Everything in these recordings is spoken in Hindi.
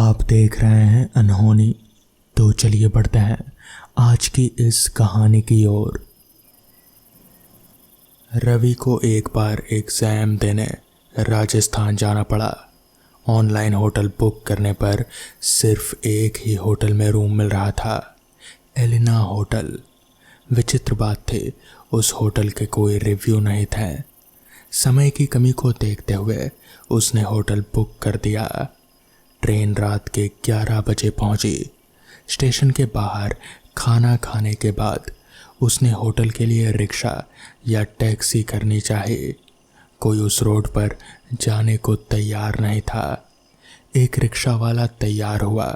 आप देख रहे हैं अनहोनी। तो चलिए बढ़ते हैं आज की इस कहानी की ओर। रवि को एक बार एग्जाम देने राजस्थान जाना पड़ा। ऑनलाइन होटल बुक करने पर सिर्फ एक ही होटल में रूम मिल रहा था, एलिना होटल। विचित्र बात थी, उस होटल के कोई रिव्यू नहीं थे। समय की कमी को देखते हुए उसने होटल बुक कर दिया। ट्रेन रात के 11 बजे पहुंची। स्टेशन के बाहर खाना खाने के बाद उसने होटल के लिए रिक्शा या टैक्सी करनी चाहिए। कोई उस रोड पर जाने को तैयार नहीं था। एक रिक्शा वाला तैयार हुआ।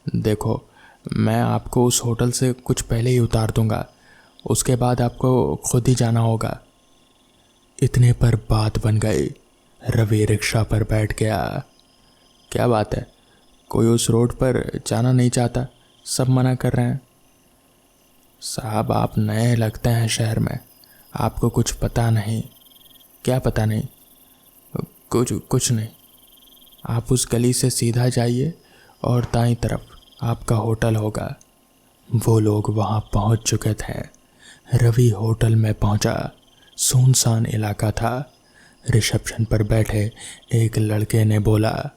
देखो, मैं आपको उस होटल से कुछ पहले ही उतार दूंगा, उसके बाद आपको खुद ही जाना होगा। इतने पर बात बन गई। रवि रिक्शा पर बैठ गया। क्या बात है, कोई उस रोड पर जाना नहीं चाहता? सब मना कर रहे हैं। साहब, आप नए लगते हैं शहर में, आपको कुछ पता नहीं। क्या पता नहीं? कुछ नहीं। आप उस गली से सीधा जाइए और दाईं तरफ आपका होटल होगा। वो लोग वहाँ पहुँच चुके थे। रवि होटल में पहुँचा। सुनसान इलाका था। रिसेप्शन पर बैठे एक लड़के ने बोला,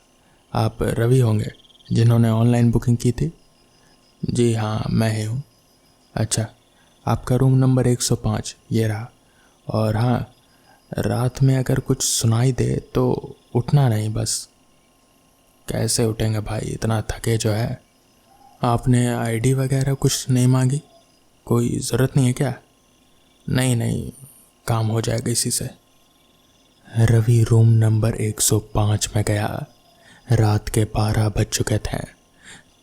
आप रवि होंगे जिन्होंने ऑनलाइन बुकिंग की थी? जी हाँ, मैं ही हूँ। अच्छा, आपका रूम नंबर 105 ये रहा। और हाँ, रात में अगर कुछ सुनाई दे तो उठना नहीं बस। कैसे उठेंगे भाई, इतना थके जो है। आपने आईडी वगैरह कुछ नहीं मांगी? कोई ज़रूरत नहीं है क्या? नहीं, काम हो जाएगा इसी से। रवि रूम नंबर 105 में गया। रात के 12 बज चुके थे।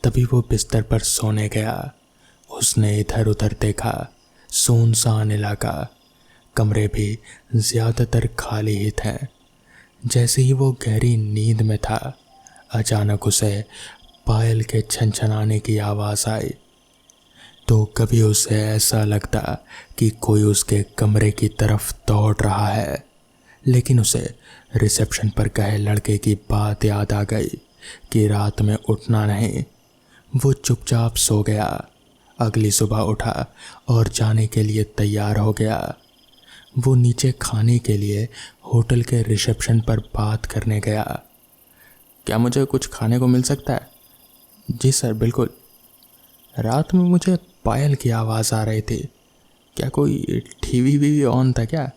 तभी वो बिस्तर पर सोने गया। उसने इधर उधर देखा। सुनसान इलाका, कमरे भी ज़्यादातर खाली ही थे। जैसे ही वो गहरी नींद में था, अचानक उसे पायल के छनछनाने की आवाज़ आई। तो कभी उसे ऐसा लगता कि कोई उसके कमरे की तरफ दौड़ रहा है, लेकिन उसे रिसेप्शन पर कहे लड़के की बात याद आ गई कि रात में उठना नहीं। वो चुपचाप सो गया। अगली सुबह उठा और जाने के लिए तैयार हो गया। वो नीचे खाने के लिए होटल के रिसेप्शन पर बात करने गया। क्या मुझे कुछ खाने को मिल सकता है? जी सर, बिल्कुल। रात में मुझे पायल की आवाज़ आ रही थी। क्या कोई टीवी वीवी ऑन था क्या,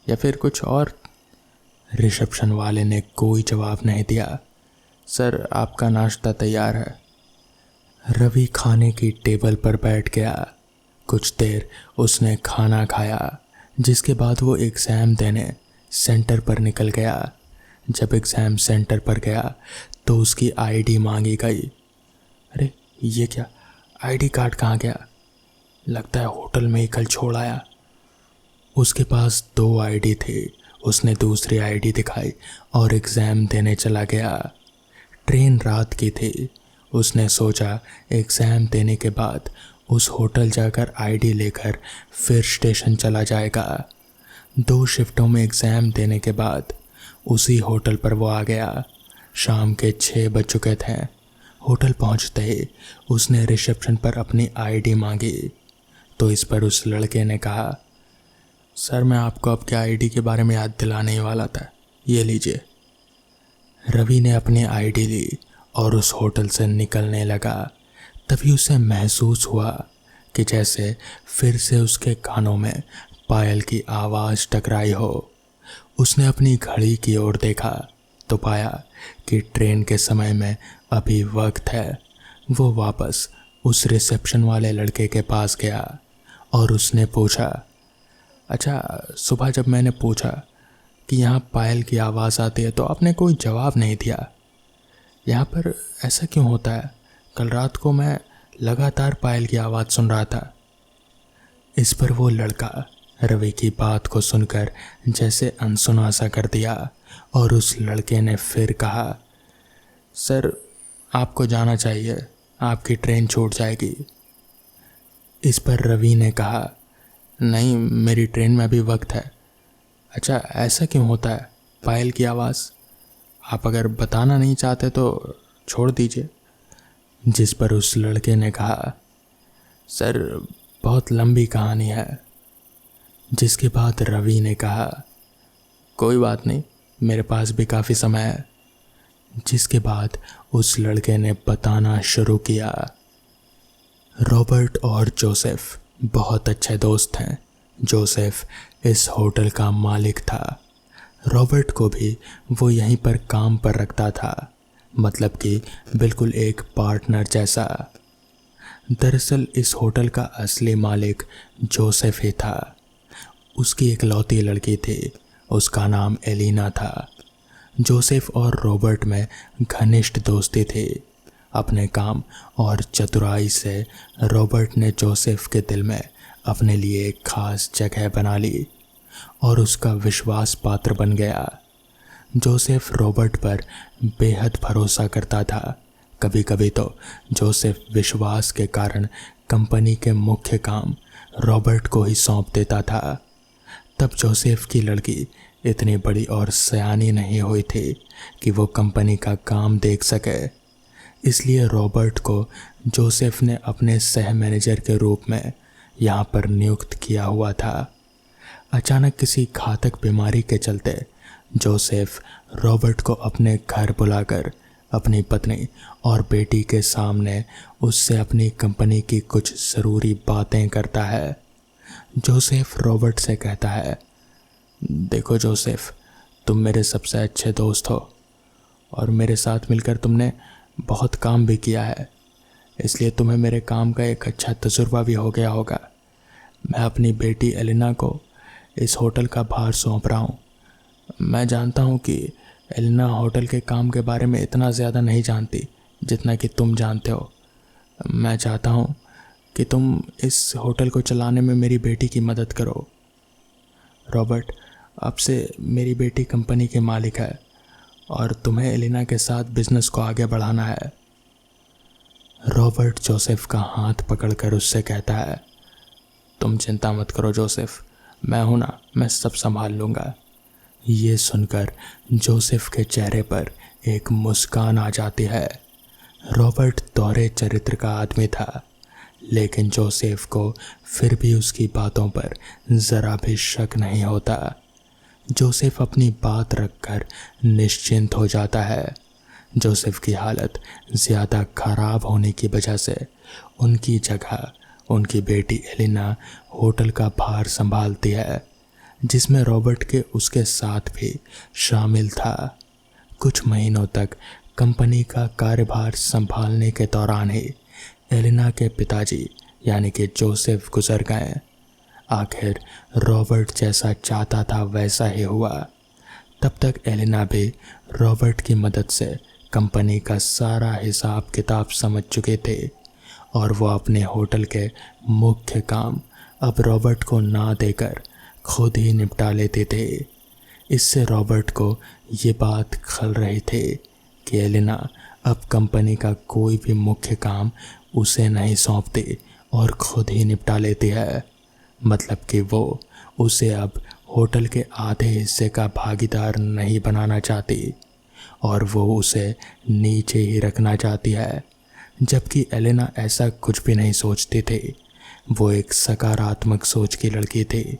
या फिर कुछ और? रिसेप्शन वाले ने कोई जवाब नहीं दिया। सर, आपका नाश्ता तैयार है। रवि खाने की टेबल पर बैठ गया। कुछ देर उसने खाना खाया, जिसके बाद वो एग्ज़ाम देने सेंटर पर निकल गया। जब एग्ज़ाम सेंटर पर गया तो उसकी आईडी मांगी गई। अरे ये क्या, आईडी कार्ड कहाँ गया? लगता है होटल में ही कल छोड़ आया। उसके पास 2 आईडी थी। उसने दूसरी आईडी दिखाई और एग्ज़ाम देने चला गया। ट्रेन रात की थी। उसने सोचा एग्ज़ाम देने के बाद उस होटल जाकर आईडी लेकर फिर स्टेशन चला जाएगा। 2 शिफ्टों में एग्ज़ाम देने के बाद उसी होटल पर वो आ गया। शाम के 6 बज चुके थे। होटल पहुंचते ही उसने रिसेप्शन पर अपनी आईडी मांगी। तो इस पर उस लड़के ने कहा, सर, मैं आपको आपके आईडी के बारे में याद दिलाने ही वाला था, ये लीजिए। रवि ने अपनी आईडी ली और उस होटल से निकलने लगा। तभी उसे महसूस हुआ कि जैसे फिर से उसके कानों में पायल की आवाज़ टकराई हो। उसने अपनी घड़ी की ओर देखा तो पाया कि ट्रेन के समय में अभी वक्त है। वो वापस उस रिसेप्शन वाले लड़के के पास गया और उसने पूछा, अच्छा, सुबह जब मैंने पूछा कि यहाँ पायल की आवाज़ आती है तो आपने कोई जवाब नहीं दिया। यहाँ पर ऐसा क्यों होता है? कल रात को मैं लगातार पायल की आवाज़ सुन रहा था। इस पर वो लड़का रवि की बात को सुनकर जैसे अनसुना सा कर दिया और उस लड़के ने फिर कहा, सर, आपको जाना चाहिए, आपकी ट्रेन छूट जाएगी। इस पर रवि ने कहा, नहीं, मेरी ट्रेन में अभी वक्त है। अच्छा, ऐसा क्यों होता है? पायल की आवाज़? आप अगर बताना नहीं चाहते तो छोड़ दीजिए। जिस पर उस लड़के ने कहा, सर बहुत लंबी कहानी है। जिसके बाद रवि ने कहा, कोई बात नहीं, मेरे पास भी काफ़ी समय है। जिसके बाद उस लड़के ने बताना शुरू किया। रॉबर्ट और जोसेफ बहुत अच्छे दोस्त हैं। जोसेफ इस होटल का मालिक था। रॉबर्ट को भी वो यहीं पर काम पर रखता था, मतलब कि बिल्कुल एक पार्टनर जैसा। दरअसल इस होटल का असली मालिक जोसेफ ही था। उसकी इकलौती लड़की थी, उसका नाम एलिना था। जोसेफ और रॉबर्ट में घनिष्ठ दोस्ती थी। अपने काम और चतुराई से रॉबर्ट ने जोसेफ के दिल में अपने लिए एक खास जगह बना ली और उसका विश्वास पात्र बन गया। जोसेफ रॉबर्ट पर बेहद भरोसा करता था। कभी कभी तो जोसेफ विश्वास के कारण कंपनी के मुख्य काम रॉबर्ट को ही सौंप देता था। तब जोसेफ की लड़की इतनी बड़ी और सयानी नहीं हुई थी कि वो कंपनी का काम देख सके। इसलिए रॉबर्ट को जोसेफ ने अपने सह मैनेजर के रूप में यहाँ पर नियुक्त किया हुआ था। अचानक किसी घातक बीमारी के चलते जोसेफ रॉबर्ट को अपने घर बुलाकर अपनी पत्नी और बेटी के सामने उससे अपनी कंपनी की कुछ ज़रूरी बातें करता है। जोसेफ रॉबर्ट से कहता है, देखो जोसेफ, तुम मेरे सबसे अच्छे दोस्त हो और मेरे साथ मिलकर तुमने बहुत काम भी किया है, इसलिए तुम्हें मेरे काम का एक अच्छा तजुर्बा भी हो गया होगा। मैं अपनी बेटी एलिना को इस होटल का भार सौंप रहा हूँ। मैं जानता हूँ कि एलिना होटल के काम के बारे में इतना ज़्यादा नहीं जानती जितना कि तुम जानते हो। मैं चाहता हूँ कि तुम इस होटल को चलाने में मेरी बेटी की मदद करो। रॉबर्ट, अब से मेरी बेटी कंपनी के मालिक है और तुम्हें एलिना के साथ बिजनेस को आगे बढ़ाना है। रॉबर्ट जोसेफ का हाथ पकड़कर उससे कहता है, तुम चिंता मत करो जोसेफ, मैं हूं ना, मैं सब संभाल लूँगा। ये सुनकर जोसेफ के चेहरे पर एक मुस्कान आ जाती है। रॉबर्ट दोहरे चरित्र का आदमी था, लेकिन जोसेफ को फिर भी उसकी बातों पर ज़रा भी शक नहीं होता। जोसेफ अपनी बात रखकर निश्चिंत हो जाता है। जोसेफ की हालत ज़्यादा खराब होने की वजह से उनकी जगह उनकी बेटी एलिना होटल का भार संभालती है, जिसमें रॉबर्ट के उसके साथ भी शामिल था। कुछ महीनों तक कंपनी का कार्यभार संभालने के दौरान ही एलिना के पिताजी यानी कि जोसेफ गुजर गए। आखिर रॉबर्ट जैसा चाहता था वैसा ही हुआ। तब तक एलिना भी रॉबर्ट की मदद से कंपनी का सारा हिसाब किताब समझ चुके थे और वो अपने होटल के मुख्य काम अब रॉबर्ट को ना देकर खुद ही निपटा लेते थे। इससे रॉबर्ट को ये बात खल रही थी कि एलिना अब कंपनी का कोई भी मुख्य काम उसे नहीं सौंपती और खुद ही निपटा लेती है। मतलब कि वो उसे अब होटल के आधे हिस्से का भागीदार नहीं बनाना चाहती और वो उसे नीचे ही रखना चाहती है। जबकि एलिना ऐसा कुछ भी नहीं सोचती थी। वो एक सकारात्मक सोच की लड़की थी।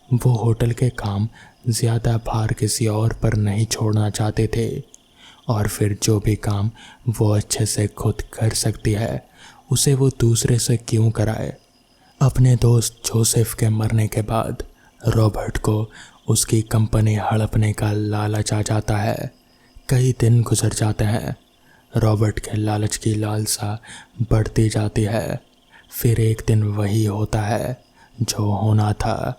वो होटल के काम ज़्यादा भार किसी और पर नहीं छोड़ना चाहते थे और फिर जो भी काम वो अच्छे से खुद कर सकती है उसे वो दूसरे से क्यों कराए। अपने दोस्त जोसेफ के मरने के बाद रॉबर्ट को उसकी कंपनी हड़पने का लालच आ जाता है। कई दिन गुजर जाते हैं। रॉबर्ट के लालच की लालसा बढ़ती जाती है। फिर एक दिन वही होता है जो होना था।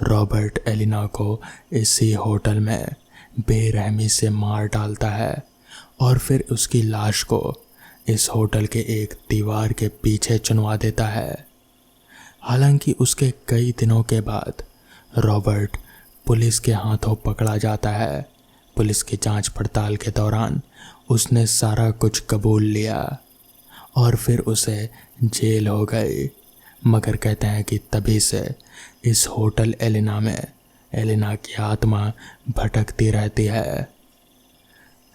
रॉबर्ट एलिना को इसी होटल में बेरहमी से मार डालता है और फिर उसकी लाश को इस होटल के एक दीवार के पीछे चुनवा देता है। हालांकि उसके कई दिनों के बाद रॉबर्ट पुलिस के हाथों पकड़ा जाता है। पुलिस की जांच पड़ताल के दौरान उसने सारा कुछ कबूल लिया और फिर उसे जेल हो गई। मगर कहते हैं कि तभी से इस होटल एलिना में एलिना की आत्मा भटकती रहती है।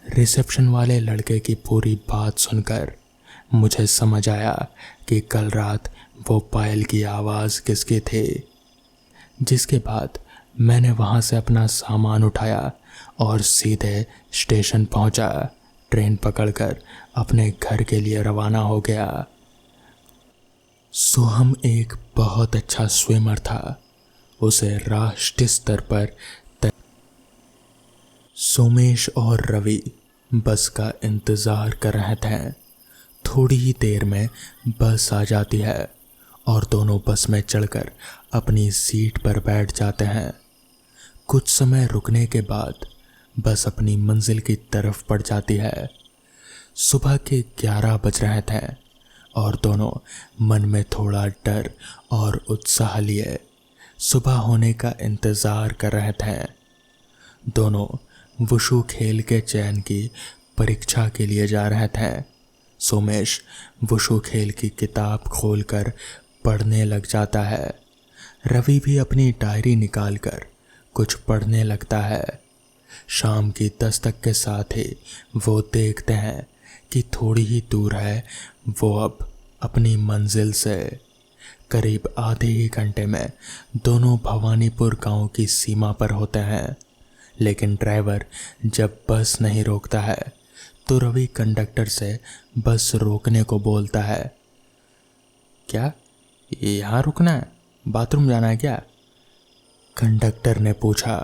रिसेप्शन वाले लड़के की पूरी बात सुनकर मुझे समझ आया कि कल रात वो पायल की आवाज़ किसकी थी। जिसके बाद मैंने वहाँ से अपना सामान उठाया और सीधे स्टेशन पहुँचा। ट्रेन पकड़कर अपने घर के लिए रवाना हो गया। सोहम एक बहुत अच्छा स्विमर था। उसे राष्ट्रीय स्तर पर सोमेश और रवि बस का इंतज़ार कर रहे थे। थोड़ी ही देर में बस आ जाती है और दोनों बस में चढ़कर अपनी सीट पर बैठ जाते हैं। कुछ समय रुकने के बाद बस अपनी मंजिल की तरफ बढ़ जाती है। सुबह के 11 बज रहे थे और दोनों मन में थोड़ा डर और उत्साह लिए सुबह होने का इंतज़ार कर रहे थे। दोनों वुशु खेल के चयन की परीक्षा के लिए जा रहे थे। सोमेश वुशु खेल की किताब खोलकर पढ़ने लग जाता है। रवि भी अपनी डायरी निकालकर कुछ पढ़ने लगता है। शाम की दस्तक के साथ ही वो देखते हैं कि थोड़ी ही दूर है वो अब अपनी मंजिल से। करीब आधे ही घंटे में दोनों भवानीपुर गांव की सीमा पर होते हैं। लेकिन ड्राइवर जब बस नहीं रोकता है तो रवि कंडक्टर से बस रोकने को बोलता है। क्या यहाँ रुकना है? बाथरूम जाना है क्या? कंडक्टर ने पूछा।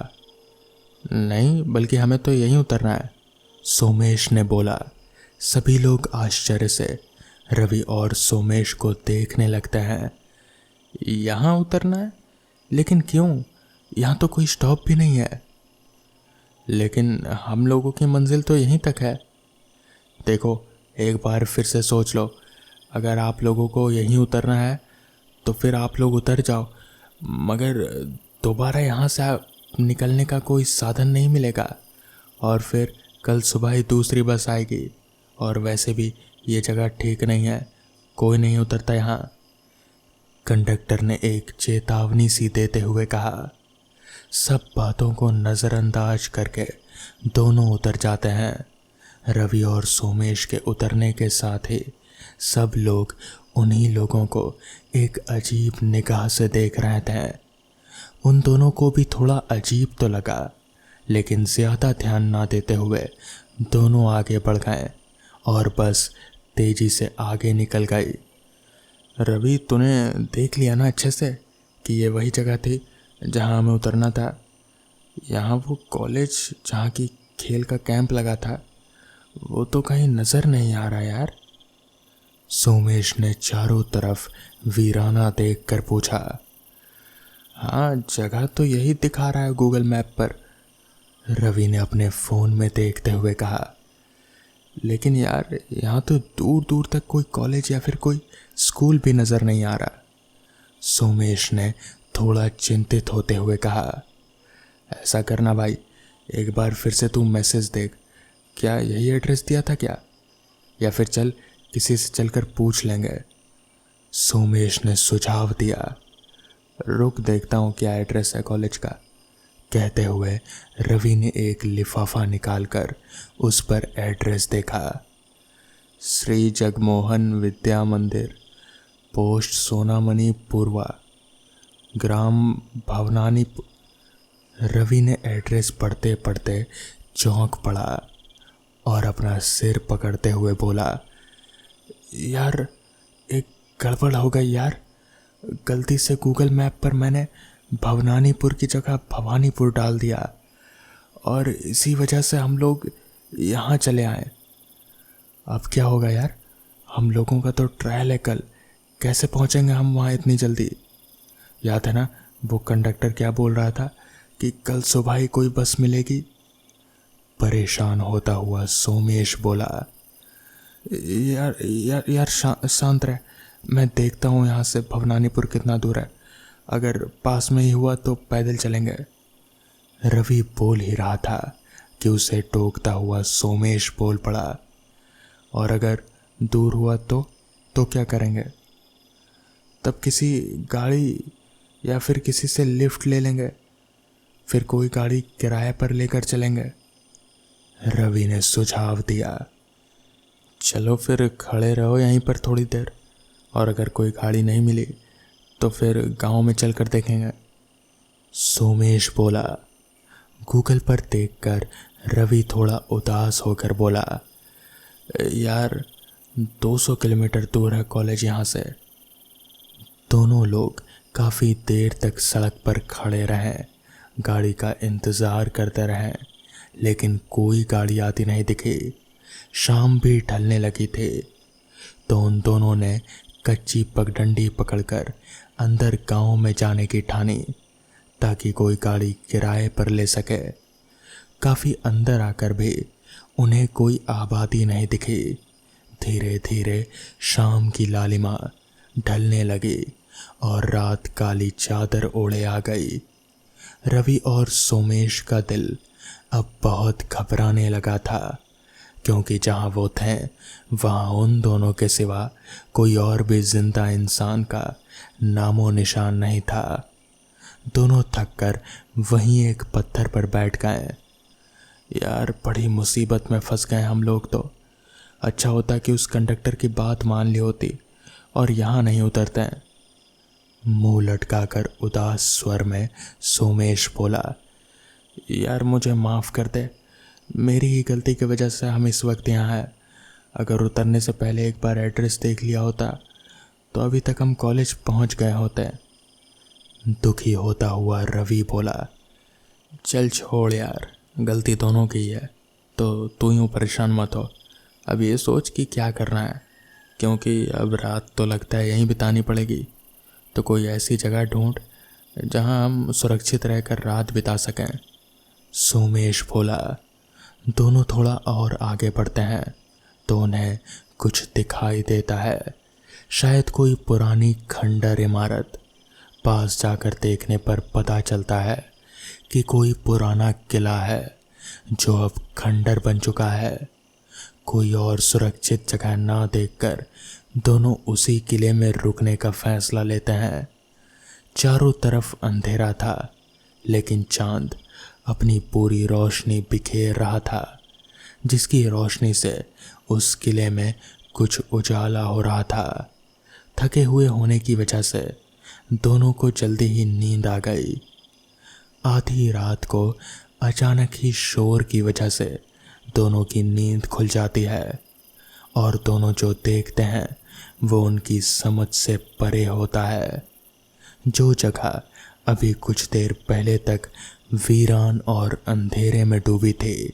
नहीं, बल्कि हमें तो यहीं उतरना है, सोमेश ने बोला। सभी लोग आश्चर्य से रवि और सोमेश को देखने लगते हैं। यहाँ उतरना है? लेकिन क्यों? यहाँ तो कोई स्टॉप भी नहीं है। लेकिन हम लोगों की मंजिल तो यहीं तक है। देखो, एक बार फिर से सोच लो। अगर आप लोगों को यहीं उतरना है तो फिर आप लोग उतर जाओ, मगर दोबारा यहाँ से निकलने का कोई साधन नहीं मिलेगा और फिर कल सुबह ही दूसरी बस आएगी। और वैसे भी ये जगह ठीक नहीं है, कोई नहीं उतरता यहाँ। कंडक्टर ने एक चेतावनी सी देते हुए कहा। सब बातों को नज़रअंदाज करके दोनों उतर जाते हैं। रवि और सोमेश के उतरने के साथ ही सब लोग उन्हीं लोगों को एक अजीब निगाह से देख रहे थे। उन दोनों को भी थोड़ा अजीब तो लगा, लेकिन ज़्यादा ध्यान ना देते हुए दोनों आगे बढ़ गए और बस तेज़ी से आगे निकल गई। रवि, तूने देख लिया ना अच्छे से कि ये वही जगह थी जहाँ हमें उतरना था? यहाँ वो कॉलेज जहाँ की खेल का कैंप लगा था वो तो कहीं नज़र नहीं आ रहा यार। सोमेश ने चारों तरफ वीराना देखकर पूछा। हाँ, जगह तो यही दिखा रहा है गूगल मैप पर, रवि ने अपने फ़ोन में देखते हुए कहा। लेकिन यार, यहाँ तो दूर दूर तक कोई कॉलेज या फिर कोई स्कूल भी नज़र नहीं आ रहा, सोमेश ने थोड़ा चिंतित होते हुए कहा। ऐसा करना भाई, एक बार फिर से तू मैसेज देख, क्या यही एड्रेस दिया था क्या? या फिर चल किसी से चलकर पूछ लेंगे, सोमेश ने सुझाव दिया। रुक, देखता हूँ क्या एड्रेस है कॉलेज का, कहते हुए रवि ने एक लिफाफा निकालकर उस पर एड्रेस देखा। श्री जगमोहन विद्या मंदिर, पोस्ट सोनामणि पूर्वा, ग्राम भवनानी। रवि ने एड्रेस पढ़ते पढ़ते चौंक पड़ा और अपना सिर पकड़ते हुए बोला। यार, एक गड़बड़ हो गई यार, गलती से गूगल मैप पर मैंने भवनानीपुर की जगह भवानीपुर डाल दिया और इसी वजह से हम लोग यहाँ चले आए। अब क्या होगा यार, हम लोगों का तो ट्रायल है कल, कैसे पहुँचेंगे हम वहाँ इतनी जल्दी? याद है ना वो कंडक्टर क्या बोल रहा था कि कल सुबह ही कोई बस मिलेगी? परेशान होता हुआ सोमेश बोला। यार यार यार शांत रह, मैं देखता हूँ यहाँ से भवनानीपुर कितना दूर है, अगर पास में ही हुआ तो पैदल चलेंगे। रवि बोल ही रहा था कि उसे टोकता हुआ सोमेश बोल पड़ा। और अगर दूर हुआ तो क्या करेंगे? तब किसी गाड़ी या फिर किसी से लिफ्ट ले लेंगे, फिर कोई गाड़ी किराए पर लेकर चलेंगे। रवि ने सुझाव दिया। चलो फिर खड़े रहो यहीं पर थोड़ी देर, और अगर कोई गाड़ी नहीं मिली तो फिर गांव में चल कर देखेंगे। सोमेश बोला। गूगल पर देखकर रवि थोड़ा उदास होकर बोला, यार 200 किलोमीटर दूर है कॉलेज यहाँ से। दोनों लोग काफ़ी देर तक सड़क पर खड़े रहे, गाड़ी का इंतज़ार करते रहे, लेकिन कोई गाड़ी आती नहीं दिखी। शाम भी ढलने लगी थी तो उन दोनों ने कच्ची पगडंडी पकड़कर अंदर गांव में जाने की ठानी ताकि कोई गाड़ी किराए पर ले सके। काफ़ी अंदर आकर भी उन्हें कोई आबादी नहीं दिखी। धीरे धीरे शाम की लालिमा ढलने लगी और रात काली चादर ओढ़े आ गई। रवि और सोमेश का दिल अब बहुत घबराने लगा था, क्योंकि जहाँ वो थे वहाँ उन दोनों के सिवा कोई और भी जिंदा इंसान का नामो निशान नहीं था। दोनों थककर वहीं एक पत्थर पर बैठ गए। यार बड़ी मुसीबत में फंस गए हम लोग तो। अच्छा होता कि उस कंडक्टर की बात मान ली होती और यहाँ नहीं उतरते। मुंह लटकाकर उदास स्वर में सोमेश बोला, यार मुझे माफ़ कर दे, मेरी ही गलती की वजह से हम इस वक्त यहाँ हैं। अगर उतरने से पहले एक बार एड्रेस देख लिया होता तो अभी तक हम कॉलेज पहुँच गए होते। दुखी होता हुआ रवि बोला, चल छोड़ यार, गलती दोनों की है तो तू यूँ परेशान मत हो। अब ये सोच कि क्या करना है, क्योंकि अब रात तो लगता है यहीं बितानी पड़ेगी। तो कोई ऐसी जगह ढूंढ जहां हम सुरक्षित रहकर रात बिता सकें। सोमेश बोला। दोनों थोड़ा और आगे बढ़ते हैं तो उन्हें कुछ दिखाई देता है, शायद कोई पुरानी खंडर इमारत। पास जाकर देखने पर पता चलता है कि कोई पुराना किला है जो अब खंडर बन चुका है। कोई और सुरक्षित जगह ना देखकर दोनों उसी किले में रुकने का फैसला लेते हैं। चारों तरफ अंधेरा था, लेकिन चांद अपनी पूरी रोशनी बिखेर रहा था, जिसकी रोशनी से उस किले में कुछ उजाला हो रहा था। थके हुए होने की वजह से दोनों को जल्दी ही नींद आ गई। आधी रात को अचानक ही शोर की वजह से दोनों की नींद खुल जाती है और दोनों जो देखते हैं वो उनकी समझ से परे होता है। जो जगह अभी कुछ देर पहले तक वीरान और अंधेरे में डूबी थी,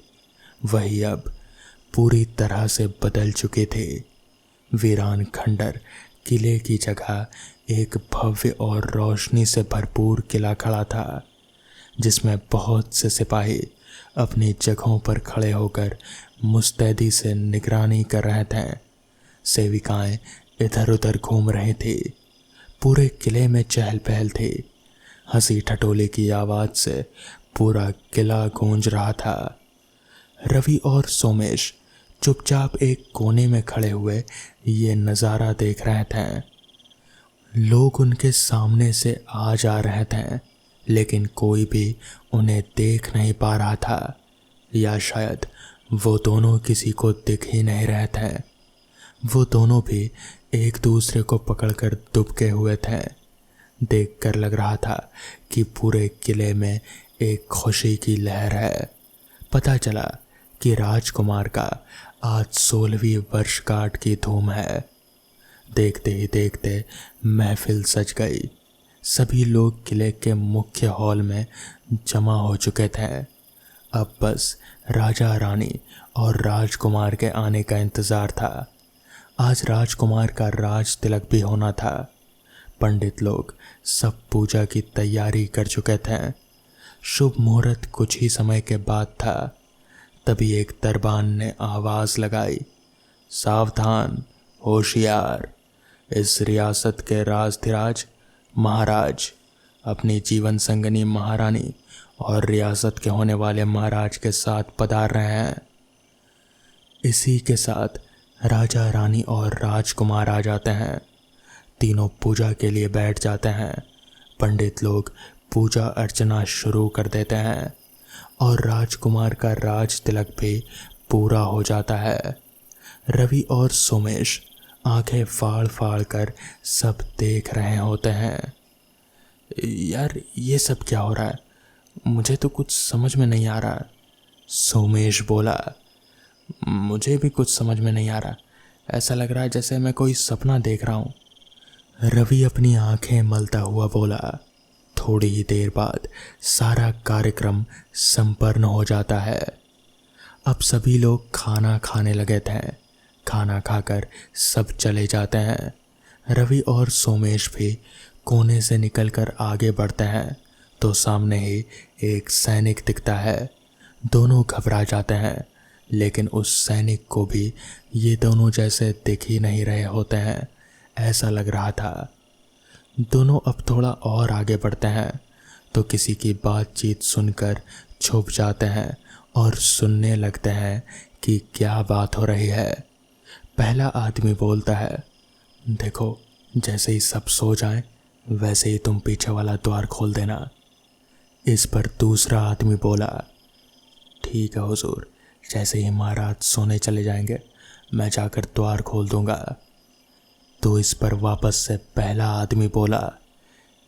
वही अब पूरी तरह से बदल चुकी थी। वीरान खंडर किले की जगह एक भव्य और रोशनी से भरपूर किला खड़ा था, जिसमें बहुत से सिपाही अपनी जगहों पर खड़े होकर मुस्तैदी से निगरानी कर रहे थे। सेविकाएं इधर उधर घूम रही थी। पूरे किले में चहल पहल थी। हंसी ठटोले की आवाज़ से पूरा किला गूंज रहा था। रवि और सोमेश चुपचाप एक कोने में खड़े हुए ये नज़ारा देख रहे थे। लोग उनके सामने से आ जा रहे थे, लेकिन कोई भी उन्हें देख नहीं पा रहा था, या शायद वो दोनों किसी को दिख ही नहीं रहे थे। वो दोनों भी एक दूसरे को पकड़कर दुबके हुए थे। देखकर लग रहा था कि पूरे किले में एक खुशी की लहर है। पता चला कि राजकुमार का आज 16वीं वर्षगांठ की धूम है। देखते ही देखते महफिल सज गई। सभी लोग किले के मुख्य हॉल में जमा हो चुके थे। अब बस राजा रानी और राजकुमार के आने का इंतज़ार था। आज राजकुमार का राज तिलक भी होना था। पंडित लोग सब पूजा की तैयारी कर चुके थे। शुभ मुहूर्त कुछ ही समय के बाद था। तभी एक दरबान ने आवाज़ लगाई, सावधान, होशियार, इस रियासत के राजधिराज महाराज अपनी जीवन संगनी महारानी और रियासत के होने वाले महाराज के साथ पधार रहे हैं। इसी के साथ राजा रानी और राजकुमार आ जाते हैं। तीनों पूजा के लिए बैठ जाते हैं। पंडित लोग पूजा अर्चना शुरू कर देते हैं। और राजकुमार का राज तिलक भी पूरा हो जाता है। रवि और सोमेश आंखें फाड़ फाड़ कर सब देख रहे होते हैं। यार ये सब क्या हो रहा है, मुझे तो कुछ समझ में नहीं आ रहा। सोमेश बोला। मुझे भी कुछ समझ में नहीं आ रहा, ऐसा लग रहा है जैसे मैं कोई सपना देख रहा हूँ। रवि अपनी आंखें मलता हुआ बोला। थोड़ी ही देर बाद सारा कार्यक्रम संपन्न हो जाता है। अब सभी लोग खाना खाने लगे थे। खाना खाकर सब चले जाते हैं। रवि और सोमेश भी कोने से निकलकर आगे बढ़ते हैं तो सामने ही एक सैनिक दिखता है। दोनों घबरा जाते हैं, लेकिन उस सैनिक को भी ये दोनों जैसे दिख ही नहीं रहे होते हैं, ऐसा लग रहा था। दोनों अब थोड़ा और आगे बढ़ते हैं तो किसी की बातचीत सुनकर छुप जाते हैं और सुनने लगते हैं कि क्या बात हो रही है। पहला आदमी बोलता है, देखो जैसे ही सब सो जाएं वैसे ही तुम पीछे वाला द्वार खोल देना। इस पर दूसरा आदमी बोला, ठीक है हुजूर, जैसे ही महाराज सोने चले जाएंगे मैं जाकर द्वार खोल दूंगा। तो इस पर वापस से पहला आदमी बोला,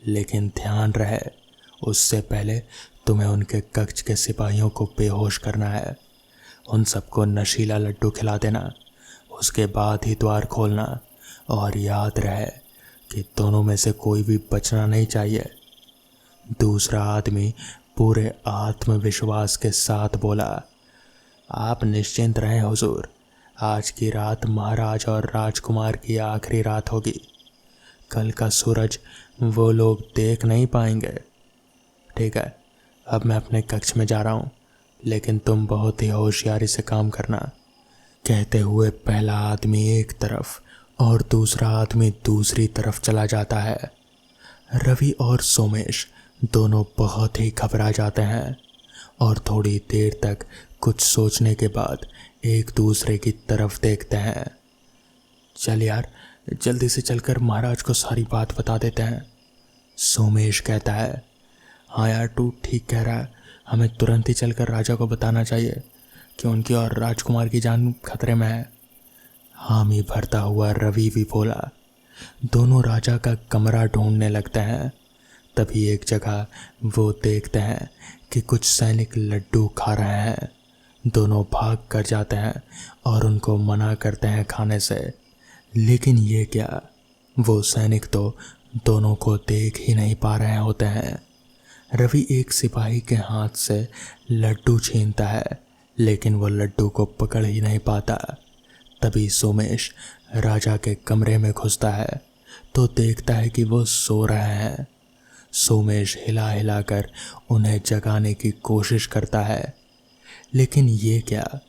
लेकिन ध्यान रहे उससे पहले तुम्हें उनके कक्ष के सिपाहियों को बेहोश करना है। उन सबको नशीला लड्डू खिला देना, उसके बाद ही द्वार खोलना। और याद रहे कि दोनों में से कोई भी बचना नहीं चाहिए। दूसरा आदमी पूरे आत्मविश्वास के साथ बोला, आप निश्चिंत रहें हुजूर, आज की रात महाराज और राजकुमार की आखिरी रात होगी। कल का सूरज वो लोग देख नहीं पाएंगे। ठीक है, अब मैं अपने कक्ष में जा रहा हूँ, लेकिन तुम बहुत ही होशियारी से काम करना। कहते हुए पहला आदमी एक तरफ और दूसरा आदमी दूसरी तरफ चला जाता है। रवि और सोमेश दोनों बहुत ही घबरा जाते हैं और थोड़ी देर तक कुछ सोचने के बाद एक दूसरे की तरफ देखते हैं। चल यार, जल्दी से चलकर महाराज को सारी बात बता देते हैं। सोमेश कहता है, हाँ यार तू ठीक कह रहा है, हमें तुरंत ही चलकर राजा को बताना चाहिए कि उनकी और राजकुमार की जान खतरे में है। हामी भरता हुआ रवि भी बोला। दोनों राजा का कमरा ढूंढने लगते हैं। तभी एक जगह वो देखते हैं कि कुछ सैनिक लड्डू खा रहे हैं। दोनों भाग कर जाते हैं और उनको मना करते हैं खाने से, लेकिन ये क्या, वो सैनिक तो दोनों को देख ही नहीं पा रहे होते हैं। रवि एक सिपाही के हाथ से लड्डू छीनता है, लेकिन वो लड्डू को पकड़ ही नहीं पाता। तभी सोमेश राजा के कमरे में घुसता है तो देखता है कि वो सो रहे हैं। सोमेश हिला हिला कर उन्हें जगाने की कोशिश करता है, लेकिन ये क्या,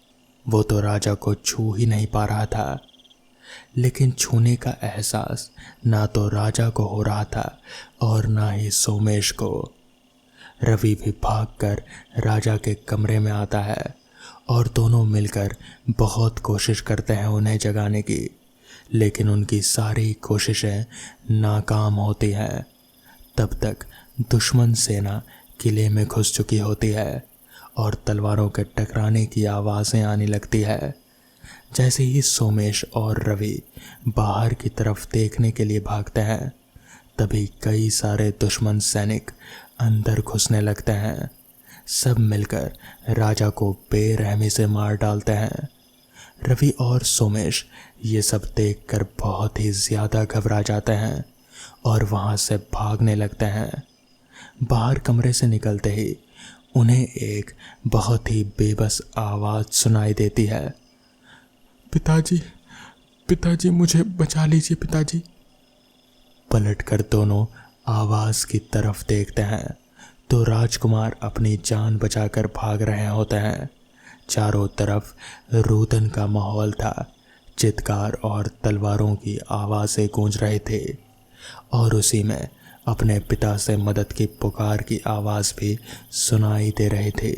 वो तो राजा को छू ही नहीं पा रहा था। लेकिन छूने का एहसास ना तो राजा को हो रहा था और ना ही सोमेश को। रवि भी भागकर राजा के कमरे में आता है और दोनों मिलकर बहुत कोशिश करते हैं उन्हें जगाने की, लेकिन उनकी सारी कोशिशें नाकाम होती हैं। तब तक दुश्मन सेना किले में घुस चुकी होती है और तलवारों के टकराने की आवाज़ें आने लगती है। जैसे ही सोमेश और रवि बाहर की तरफ देखने के लिए भागते हैं, तभी कई सारे दुश्मन सैनिक अंदर घुसने लगते हैं। सब मिलकर राजा को बेरहमी से मार डालते हैं। रवि और सोमेश ये सब देखकर बहुत ही ज़्यादा घबरा जाते हैं और वहाँ से भागने लगते हैं। बाहर कमरे से निकलते ही उन्हें एक बहुत ही बेबस आवाज़ सुनाई देती है, पिताजी, पिताजी मुझे बचा लीजिए पिताजी। पलटकर दोनों आवाज़ की तरफ देखते हैं तो राजकुमार अपनी जान बचाकर भाग रहे होते हैं। चारों तरफ रुदन का माहौल था। चित्कार और तलवारों की आवाज़ें गूंज रहे थे और उसी में अपने पिता से मदद की पुकार की आवाज़ भी सुनाई दे रही थी।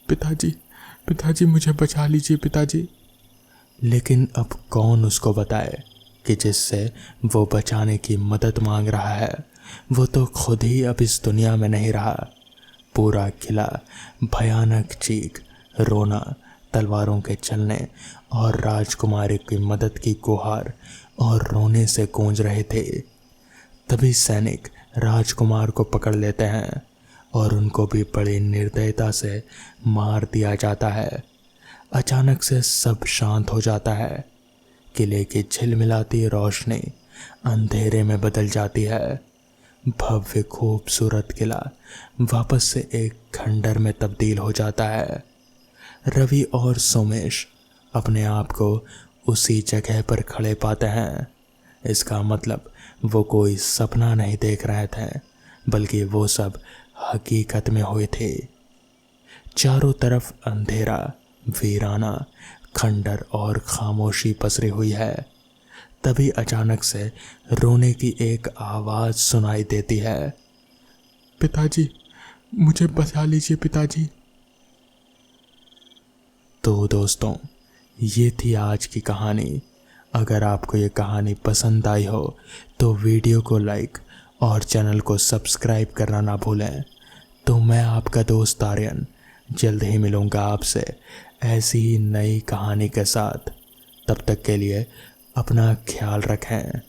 पिताजी, पिताजी मुझे बचा लीजिए पिताजी। लेकिन अब कौन उसको बताए कि जिससे वो बचाने की मदद मांग रहा है वो तो खुद ही अब इस दुनिया में नहीं रहा। पूरा किला भयानक चीख, रोना, तलवारों के चलने और राजकुमारी की मदद की गुहार और रोने से गूंज रहे थे। तभी सैनिक राजकुमार को पकड़ लेते हैं और उनको भी बड़ी निर्दयता से मार दिया जाता है। अचानक से सब शांत हो जाता है। किले की झिलमिलाती रोशनी अंधेरे में बदल जाती है। भव्य खूबसूरत किला वापस से एक खंडर में तब्दील हो जाता है। रवि और सोमेश अपने आप को उसी जगह पर खड़े पाते हैं। इसका मतलब वो कोई सपना नहीं देख रहे थे, बल्कि वो सब हकीकत में हुए थे। चारों तरफ अंधेरा, वीराना, खंडर और खामोशी पसरी हुई है। तभी अचानक से रोने की एक आवाज़ सुनाई देती है। पिताजी, मुझे बचा लीजिए पिताजी। तो दोस्तों, ये थी आज की कहानी। अगर आपको ये कहानी पसंद आई हो तो वीडियो को लाइक और चैनल को सब्सक्राइब करना ना भूलें। तो मैं आपका दोस्त आर्यन जल्द ही मिलूँगा आपसे ऐसी ही नई कहानी के साथ। तब तक के लिए अपना ख्याल रखें।